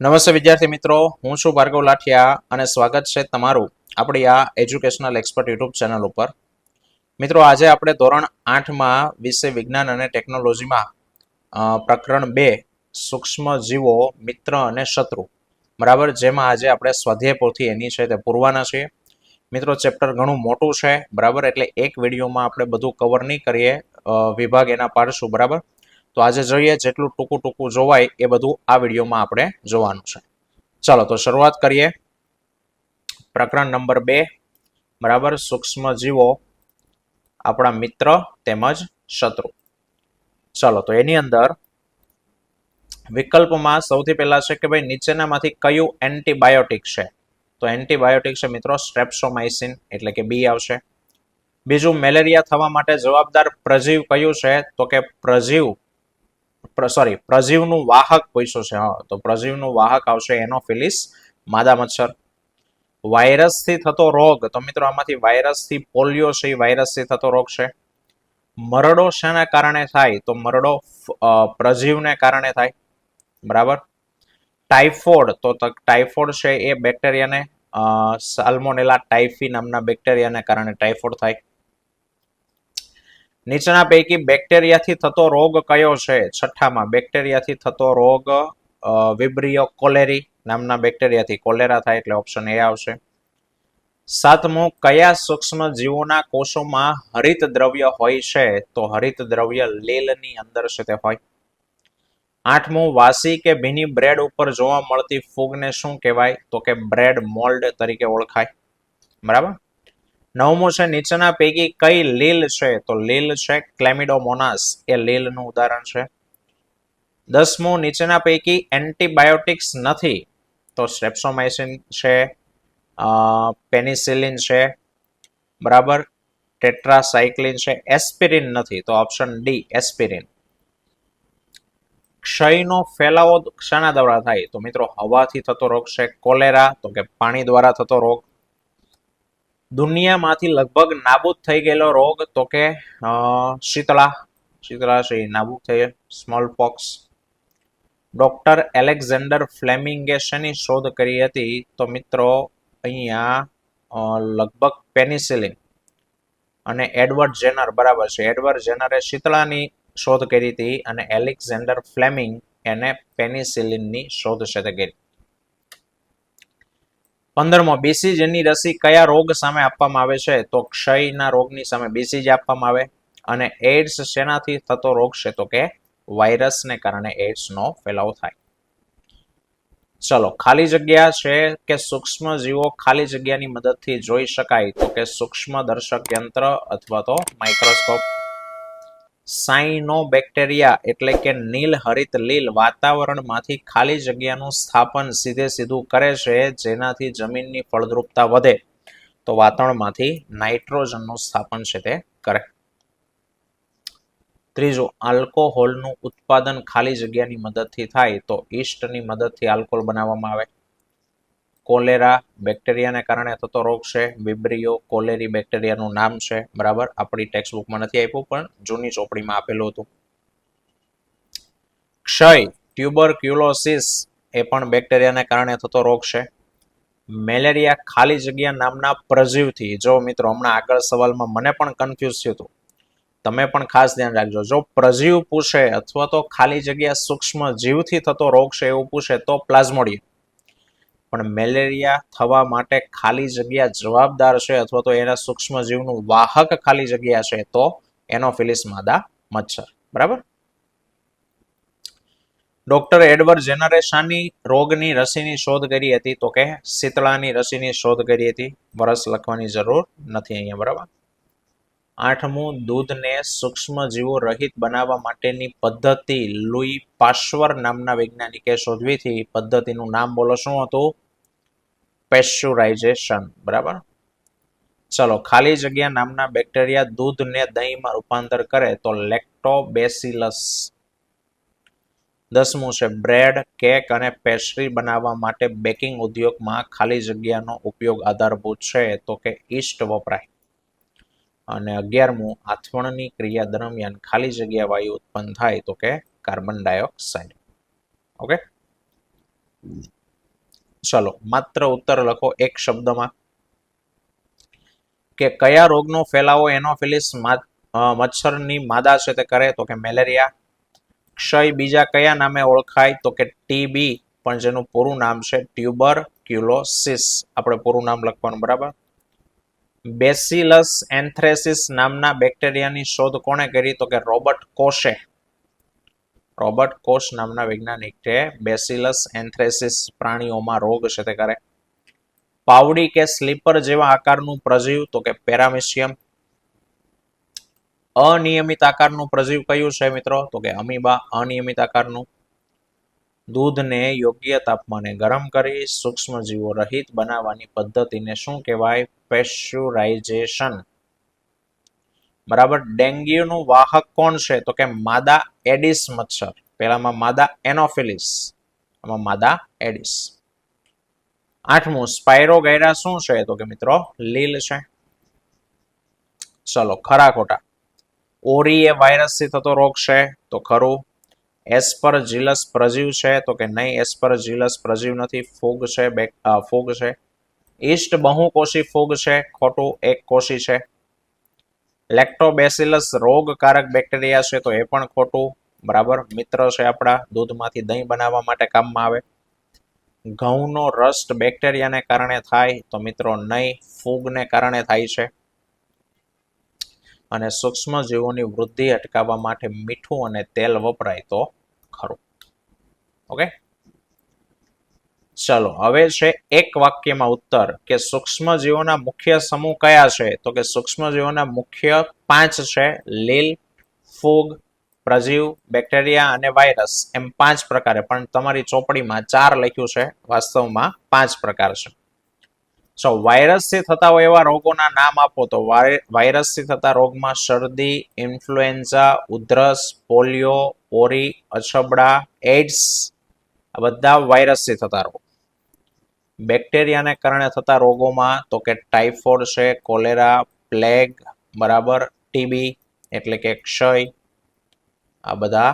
નમસ્તે વિદ્યાર્થી મિત્રો, હું છું ભાર્ગવ લાઠિયા અને સ્વાગત છે તમારું આપણી આ એજ્યુકેશનલ એક્સપર્ટ યુટ્યુબ ચેનલ ઉપર. મિત્રો, આજે આપણે ધોરણ 8માં વિષય વિજ્ઞાન અને ટેકનોલોજીમાં પ્રકરણ 2 સૂક્ષ્મ જીવો મિત્ર અને શત્રુ, બરાબર, જેમાં આજે આપણે સ્વાધ્યાય પોથી એની છે તે પૂરવાના છીએ. મિત્રો, ચેપ્ટર ઘણું મોટું છે, બરાબર, એટલે એક વિડીયોમાં આપણે બધું કવર નહીં કરીએ, વિભાગ એના પાડશું, બરાબર. તો આજે જોઈએ જેટલું ટૂંકું ટૂંકું જોવાય એ બધું આ વિડીયોમાં આપણે જોવાનું છે. ચાલો તો શરૂઆત કરીએ. પ્રકરણ નંબર 2, બરાબર, સૂક્ષ્મ જીવો આપણા મિત્ર તેમજ શત્રુ. ચાલો તો એની અંદર વિકલ્પમાં સૌથી પહેલા છે કે ભાઈ નીચેનામાંથી કયું એન્ટીબાયોટિક છે? તો એન્ટીબાયોટિક છે મિત્રો સ્ટ્રેપ્ટોમાઇસિન, એટલે કે બી આવશે. બીજું, મેલેરિયા થવા માટે જવાબદાર પ્રજીવ કયું છે? તો કે પ્રજીવનું વાહક પૂછ્યું છે. હા, તો પ્રજીવનું વાહક આવશે એનોફિલિસ માદા મચ્છર. વાયરસથી થતો રોગ, તો મિત્રો આમાંથી વાયરસથી પોલિયો છે, એ વાયરસથી થતો રોગ છે. મરડો શાના કારણે થાય? તો મરડો પ્રજીવને કારણે થાય, બરાબર. ટાઇફોઇડ, તો ટાઇફોઇડ છે એ બેક્ટેરિયાને સાલ્મોનેલા ટાઇફી નામના બેક્ટેરિયાને કારણે ટાઇફોઇડ થાય. નીચેના પૈકી બેક્ટેરિયાથી થતો રોગ કયો છે? છઠ્ઠામાં બેક્ટેરિયાથી થતો રોગ વિબ્રિયો કોલેરી નામના બેક્ટેરિયાથી કોલેરા થાય, એટલે ઓપ્શન એ આવશે. સાતમું, કયા સૂક્ષ્મ જીવોના કોષોમાં હરિત દ્રવ્ય હોય છે? તો હરિત દ્રવ્ય લીલની અંદર છે તે હોય. આઠમું, વાસી કે ભીની બ્રેડ ઉપર જોવા મળતી ફૂગને શું કહેવાય? તો કે બ્રેડ મોલ્ડ તરીકે ઓળખાય, બરાબર. નવમું છે, નીચેના પૈકી કઈ લીલ છે? તો લીલ છે ક્લેમિડોમોનાસ, એ લીલનું ઉદાહરણ છે. 10મું, નીચેના પૈકી એન્ટીબાયોટિક્સ નથી? તો સ્ટ્રેપ્ટોમાઇસિન છે, પેનિસિલિન છે, બરાબર, ટેટ્રાસાયક્લિન છે. એસ્પિરિન નથી, તો ઓપ્શન ડી એસ્પિરિન. ક્ષયનો ફેલાવો શાના દ્વારા થાય? તો મિત્રો હવાથી થતો રોગ છે કોલેરા, તો કે પાણી દ્વારા થતો રોગ. દુનિયામાંથી લગભગ નાબૂદ થઈ ગયેલો રોગ, તો કે શીતળા છે નાબૂદ થઈ, સ્મોલ પોક્સ. ડોક્ટર એલેક્ઝાન્ડર ફ્લેમિંગે શેની શોધ કરી હતી? તો મિત્રો અહીંયા લગભગ પેનિસિલિન. અને એડવર્ડ જેનર, બરાબર છે, એડવર્ડ જેનરે શીતળાની શોધ કરી હતી અને એલેક્ઝાન્ડર ફ્લેમિંગ એને પેનિસિલિનની શોધ છે તે કરી. 15મો, બીસીજીની રસી કયા રોગ સામે આપવામાં આવે છે? તો ક્ષયના રોગની સામે બીસીજી આપવામાં આવે. અને એઇડ્સ શેનાથી થતો રોગ છે? તો કે વાયરસને કારણે એઇડ્સનો ફેલાવો થાય. ચલો, ખાલી જગ્યા છે કે સૂક્ષ્મ જીવો ખાલી જગ્યાની મદદથી જોઈ શકાય? તો કે સૂક્ષ્મ દર્શક યંત્ર અથવા તો માઇક્રોસ્કોપ. સાયનોબેક્ટેરિયા એટલે કે નીલ હરિત લીલ વાતાવરણમાંથી ખાલી જગ્યાનું સ્થાપન સીધું કરે છે, જેનાથી જમીનની ફળદ્રુપતા વધે. તો વાતાવરણમાંથી નાઇટ્રોજનનું સ્થાપન છે તે કરે. ત્રીજું, આલ્કોહોલનું ઉત્પાદન ખાલી જગ્યાની મદદથી થાય? તો ઈસ્ટની મદદથી આલ્કોહોલ બનાવવામાં આવે. કોલેરા બેક્ટેરિયાને કારણે થતો રોગ છે, વિબ્રિયો કોલેરી બેક્ટેરિયાનું નામ છે, બરાબર. આપણી ટેક્સ્ટ બુકમાં નથી આપ્યું, પણ જૂની ચોપડીમાં આપેલું હતું. ક્ષય ટ્યુબરક્યુલોસિસ એ પણ બેક્ટેરિયાને કારણે થતો રોગ છે. મેલેરિયા ખાલી જગ્યા નામના પ્રજીવથી, જો મિત્રો હમણાં આગળ સવાલમાં મને પણ કન્ફ્યુઝ થયું હતું, તમે પણ ખાસ ધ્યાન રાખજો. જો પ્રજીવ પૂછે અથવા તો ખાલી જગ્યા સૂક્ષ્મ જીવથી થતો રોગ છે એવું પૂછે તો પ્લાઝ્મોડિયમ. પણ મેલેરિયા થવા માટે ખાલી જગ્યા જવાબદાર છે અથવા તો એના સૂક્ષ્મ જીવનું વાહક ખાલી જગ્યા છે તો એનોફિલિસ માદા મચ્છર, બરાબર. ડોક્ટર એડવર્ડ જેનરે શાની રોગની રસીની શોધ કરી હતી? તો કે શીતળાની રસીની શોધ કરી હતી. વર્ષ લખવાની જરૂર નથી અહીંયા, બરાબર. 8મું, દૂધને સૂક્ષ્મ જીવો રહિત બનાવવા માટેની પદ્ધતિ લુઈ પાશ્ચર નામના વૈજ્ઞાનિકે શોધવી હતી. પદ્ધતિનું નામ બોલો, શું હતું? પેસ્ચ્યુરાઇઝેશન, બરાબર. ચલો, ખાલી જગ્યા નામના બેક્ટેરિયા દૂધને દહીંમાં રૂપાંતર કરે તો લેક્ટોબેસિલસ. 10મું છે, બ્રેડ, કેક અને પેસ્ટ્રી બનાવવા માટે બેકિંગ ઉદ્યોગમાં ખાલી જગ્યાનો ઉપયોગ આધારભૂત છે, તો કે ઈસ્ટ વપરાય. અને 11મું, આથવણની ક્રિયા દરમિયાન ખાલી જગ્યા વાયુ ઉત્પન્ન થાય, તો કે કાર્બન ડાયોક્સાઇડ. ઓકે, ચલો માત્ર ઉત્તર લખો એક શબ્દમાં કે કયા રોગનો ફેલાવો એનોફિલિસ મચ્છરની માદા છે તે કરે, તો કે મેલેરિયા. ક્ષય બીજા કયા નામે ઓળખાય, તો કે ટીબી, પણ જેનું પૂરું નામ છે ટ્યુબરક્યુલોસિસ. આપણે પૂરું નામ લખવાનું, બરાબર. બેસિલસ એન્થ્રેસિસ નામના બેક્ટેરિયાની શોધ કોણે કરી, તો કે રોબર્ટ કોશે. રોબર્ટ કોશ નામના વૈજ્ઞાનિકે બેસિલસ એન્થ્રેસિસ પ્રાણીઓમાં રોગ છે તે કરે. પાવડી કે સ્લીપર જેવા આકારનું પ્રજીવ, તો કે પેરામિશિયમ. અનિયમિત આકારનું પ્રજીવ કયું છે મિત્રો, તો કે અમીબા, અનિયમિત આકારનું. દૂધને યોગ્ય તાપમાને ગરમ કરી સૂક્ષ્મજીવો રહિત બનાવવાની પદ્ધતિને શું કહેવાય, પેસ્ચ્યુરાઇઝેશન. બરાબર. ડેન્ગ્યુનું વાહક કોણ છે, તો કે માદા એડિસ મચ્છર. પેલામાં માદા એનોફિલિસ, આમાં માદા એડિસ. 8મું સ્પાયરોગાયરા શું છે, તો કે મિત્રો લીલ છે. ચલો ખરા ખોટા. ઓરી એ વાયરસથી થતો રોગ છે, તો ખરું. એસ્પરજીલસ પ્રજીવ છે, તો કે નહીં, એસ્પરજીલસ પ્રજીવ નથી, ફૂગ છે, ફૂગ છે. ઈસ્ટ બહુકોષી ફૂગ છે, ખોટું, એક કોષી છે. લેક્ટોબેસિલસ રોગકારક બેક્ટેરિયા છે, તો એ પણ ખોટું, બરાબર. મિત્ર છે આપણા, દૂધમાંથી દહીં બનાવવા માટે કામમાં આવે. ઘઉંનો રસ્ટ બેક્ટેરિયાને કારણે થાય, તો મિત્રો નહીં, ફૂગને કારણે થાય છે. અને સૂક્ષ્મ જીવોની વૃદ્ધિ અટકાવવા માટે મીઠું અને તેલ વપરાય, તો ખરું. ઓકે, ચલો હવે છે એક વાક્યમાં ઉત્તર કે સૂક્ષ્મજીવોના મુખ્ય સમૂહ કયા છે, તો કે સૂક્ષ્મજીવોના મુખ્ય 5 છે. લીલ, ફૂગ, પ્રજીવ, બેક્ટેરિયા અને વાયરસ, એમ 5 પ્રકારે, પણ તમારી ચોપડીમાં 4 લખ્યું છે, વાસ્તવમાં 5 પ્રકાર છે. સો વાયરસથી થતા હોય એવા રોગોના નામ આપો, તો વાયરસથી થતા રોગમાં શરદી, ઇન્ફ્લુએન્ઝા, ઉધરસ, પોલિયો, ઓરી, અછબડા, એઇડ્સ, આ બધા વાયરસથી થતા રોગ. બેક્ટેરિયાને કારણે થતા રોગોમાં તો કે ટાઇફોઇડ છે, કોલેરા, પ્લેગ, બરાબર, ટીબી એટલે કે ક્ષય, આ બધા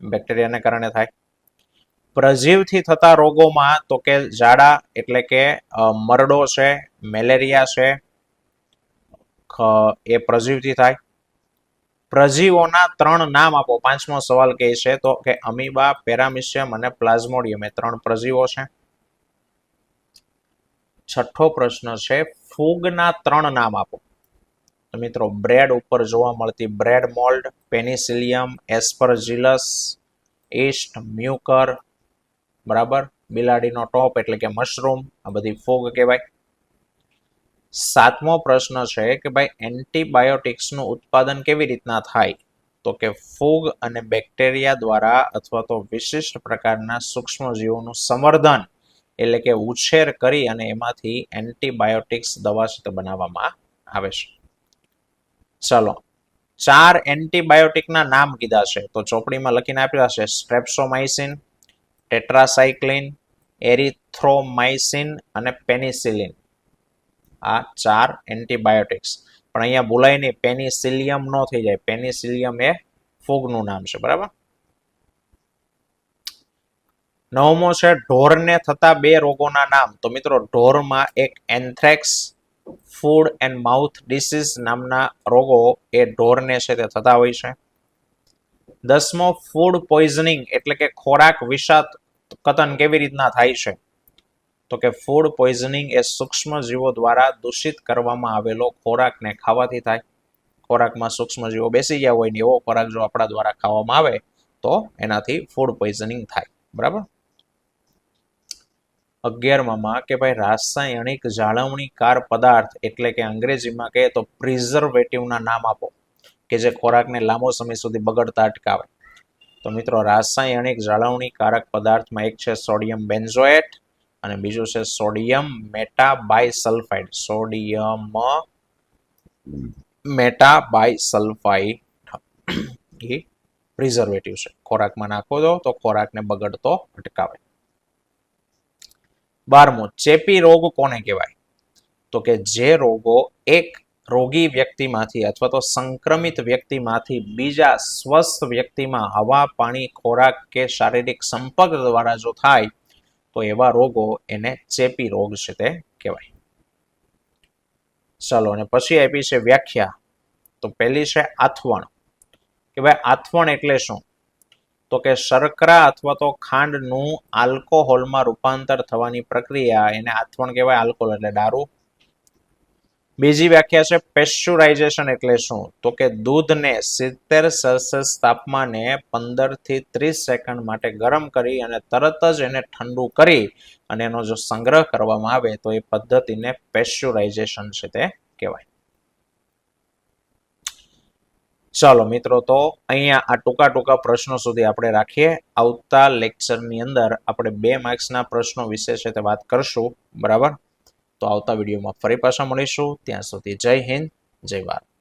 બેક્ટેરિયાને કારણે થાય. પ્રજીવથી થતા રોગોમાં તો કે ઝાડા એટલે કે મરડો છે, મેલેરિયા છે, એ પ્રજીવથી થાય. પ્રજીવોના 3 નામ આપો. 5મો સવાલ કહે છે તો કે અમીબા, પેરામિશિયમ અને પ્લાઝ્મોડિયમ, એ 3 પ્રજીવો છે. 6થો પ્રશ્ન છે ફૂગના 3 નામ આપો. તો મિત્રો બ્રેડ ઉપર જોવા મળતી bread mould, penicillium, aspergillus, yeast, mucor, બરાબર, બિલાડીનો ટોપ એટલે કે મશરૂમ, આ બધી ફૂગ કહેવાય. 7મો પ્રશ્ન છે કે ભાઈ એન્ટીબાયોટિક્સનું ઉત્પાદન કેવી રીતના થાય, તો કે ફૂગ અને બેક્ટેરિયા દ્વારા અથવા તો વિશિષ્ટ પ્રકારના સૂક્ષ્મજીવોનું સંવર્ધન એટલે કે ઉછેર કરી અને એમાંથી એન્ટીબાયોટિક્સ દવા છે બનાવવામાં આવે છે. ચલો 4 એન્ટીબાયોટિકના નામ કીધા છે, તો ચોપડીમાં લખીને આપ્યા છે. સ્ટ્રેપ્સોમાઇસિન, ટેટ્રાસાઇક્લિન, એરિથ્રોમાઇસિન અને પેનિસિલિન, આ 4 એન્ટીબાયોટિક્સ. પણ અહીંયા ભૂલાય નહીં, પેનિસિલિયમ ન થઈ જાય, પેનિસિલિયમ એ ફૂગનું નામ છે, બરાબર. 9મો છે ઢોરને થતા 2 રોગોના નામ. તો મિત્રો ઢોરમાં એક anthrax, food and mouth disease નામના રોગો એ ઢોરને છે તે થતા હોય છે. 10મો ફૂડ પોઈઝનિંગ એટલે કે ખોરાક વિષાત કતન કેવી રીતના થાય છે, તો કે ફૂડ પોઈઝનિંગ એ સૂક્ષ્મ જીવો દ્વારા દૂષિત કરવામાં આવેલો ખોરાકને ખાવાથી થાય. ખોરાકમાં સૂક્ષ્મ જીવો બેસી ગયા હોય ને એવો ખોરાક જો આપણા દ્વારા ખાવામાં આવે તો એનાથી ફૂડ પોઈઝનિંગ થાય, બરાબર. 11માં કે ભાઈ રાસાયણિક જાળવણીકાર પદાર્થ એટલે કે અંગ્રેજીમાં કહે તો પ્રિઝર્વેટિવના નામ આપો કે જે ખોરાકને લાંબો સમય સુધી બગડતા અટકાવે. તો મિત્રો રાસાયણિક જાળવણીકારક પદાર્થમાં એક છે સોડિયમ બેન્ઝોએટ અને બીજું છે સોડિયમ મેટાબાયસલ્ફાઇડ. સોડિયમ મેટાબાયસલ્ફાઇડ એ પ્રિઝર્વેટિવ છે, ખોરાકમાં નાખો તો ખોરાકને બગડતો અટકાવે. 12મો ચેપી રોગ કોને કહેવાય, તો કે જે રોગો એક રોગી વ્યક્તિમાંથી અથવા તો સંક્રમિત વ્યક્તિમાંથી બીજા સ્વસ્થ વ્યક્તિમાં હવા, પાણી, ખોરાક કે શારીરિક સંપર્ક દ્વારા જો થાય તો એવા રોગો એને ચેપી રોગ છે તે કહેવાય. ચાલો, અને પછી આપી છે વ્યાખ્યા. તો પહેલી છે આથવણ. કે ભાઈ આથવણ એટલે શું? તો કે શર્કરા અથવા તો ખાંડનું આલ્કોહોલમાં રૂપાંતર થવાની પ્રક્રિયા એને આથવણ કહેવાય. આલ્કોહોલ એટલે દારૂ. બીજી વ્યાખ્યા છે પેસ્ચ્યુરાઇઝેશન એટલે શું? તો કે દૂધને 70 સેલ્સિયસ તાપમાને 15 થી 30 સેકન્ડ માટે ગરમ કરી અને તરત જ એને ઠંડુ કરી અને એનો જો સંગ્રહ કરવામાં આવે તો એ પદ્ધતિને પેસ્ચ્યુરાઇઝેશન છે તે કહેવાય. ચાલો મિત્રો, તો અહીંયા આ ટૂંકા પ્રશ્નો સુધી આપણે રાખીએ. આવતા લેક્ચરની અંદર આપણે 2 માર્ક્સના પ્રશ્નો વિશે છે તે વાત કરશું. બરાબર? તો આવતા વિડીયોમાં ફરી પાછા મળીશું. ત્યાં સુધી જય હિન્દ, જય ભારત.